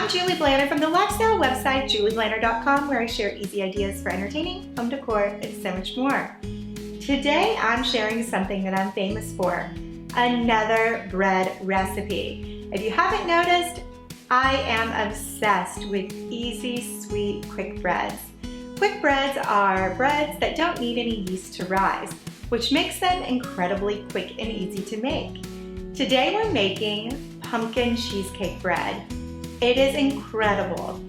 I'm Julie Blanner from the lifestyle website julieblanner.com, where I share easy ideas for entertaining, home decor, and so much more. Today I'm sharing something that I'm famous for, another bread recipe. If you haven't noticed, I am obsessed with easy, sweet, quick breads. Quick breads are breads that don't need any yeast to rise, which makes them incredibly quick and easy to make. Today we're making pumpkin cheesecake bread. It is incredible.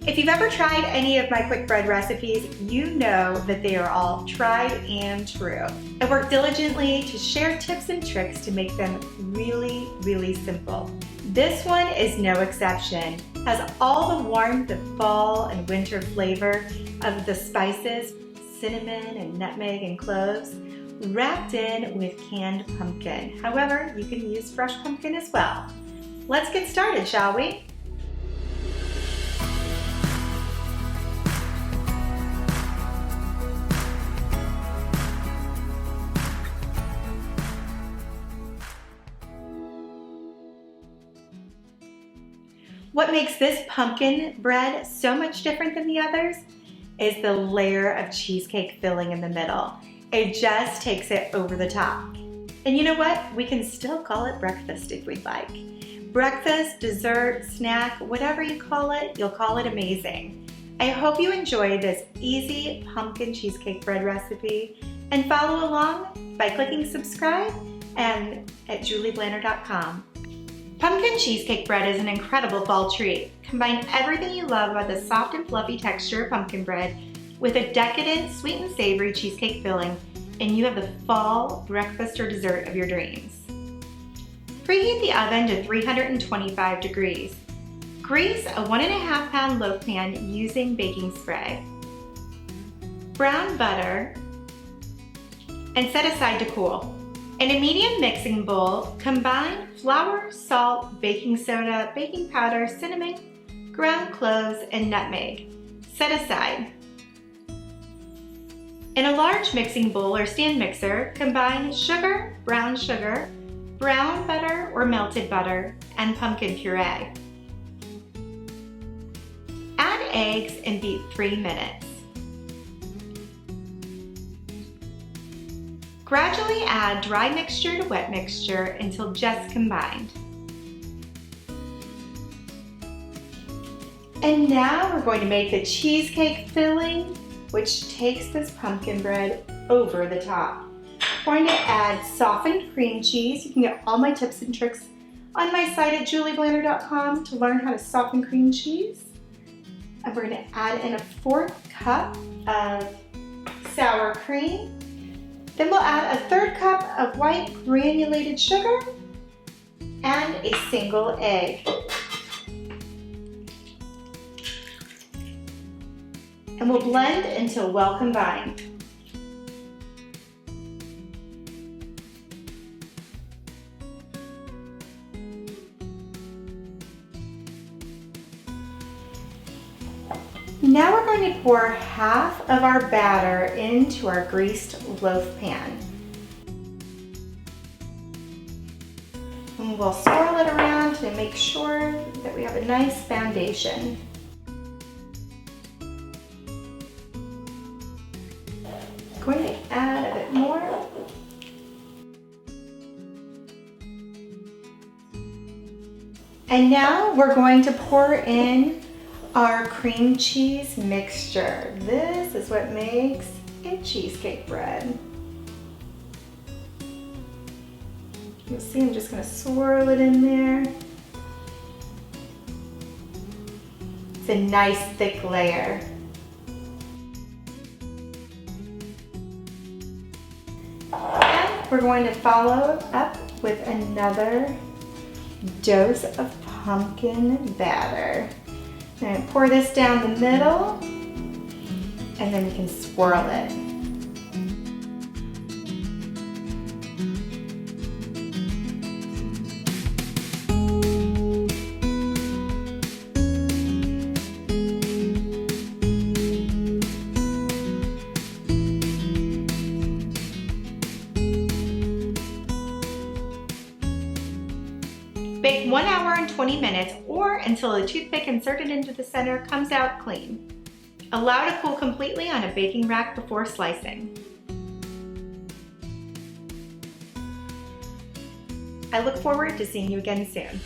If you've ever tried any of my quick bread recipes, you know that they are all tried and true. I work diligently to share tips and tricks to make them really, really simple. This one is no exception. It has all the warmth of fall and winter flavor of the spices, cinnamon and nutmeg and cloves, wrapped in with canned pumpkin. However, you can use fresh pumpkin as well. Let's get started, shall we? What makes this pumpkin bread so much different than the others is the layer of cheesecake filling in the middle. It just takes it over the top. And you know what? We can still call it breakfast if we'd like. Breakfast, dessert, snack, whatever you call it, you'll call it amazing. I hope you enjoy this easy pumpkin cheesecake bread recipe and follow along by clicking subscribe and at julieblanner.com. Pumpkin cheesecake bread is an incredible fall treat. Combine everything you love about the soft and fluffy texture of pumpkin bread with a decadent, sweet and savory cheesecake filling, and you have the fall breakfast or dessert of your dreams. Preheat the oven to 325 degrees. Grease a 1.5 pound loaf pan using baking spray. Brown butter and set aside to cool. In a medium mixing bowl, combine flour, salt, baking soda, baking powder, cinnamon, ground cloves, and nutmeg. Set aside. In a large mixing bowl or stand mixer, combine sugar, brown butter or melted butter, and pumpkin puree. Add eggs and beat 3 minutes. Gradually add dry mixture to wet mixture until just combined. And now we're going to make the cheesecake filling, which takes this pumpkin bread over the top. I'm going to add softened cream cheese. You can get all my tips and tricks on my site at julieblanner.com to learn how to soften cream cheese. And we're going to add in a 1/4 cup of sour cream. Then we'll add a 1/3 cup of white granulated sugar and a single egg. And we'll blend until well combined. Now we're going to pour half of our batter into our greased loaf pan. And we'll swirl it around to make sure that we have a nice foundation. Going to add a bit more. And now we're going to pour in our cream cheese mixture. This is what makes a cheesecake bread. You'll see I'm just going to swirl it in there. It's a nice thick layer. And we're going to follow up with another dose of pumpkin batter. I'm going to pour this down the middle, and then we can swirl it. Bake 1 hour and 20 minutes or until a toothpick inserted into the center comes out clean. Allow to cool completely on a baking rack before slicing. I look forward to seeing you again soon.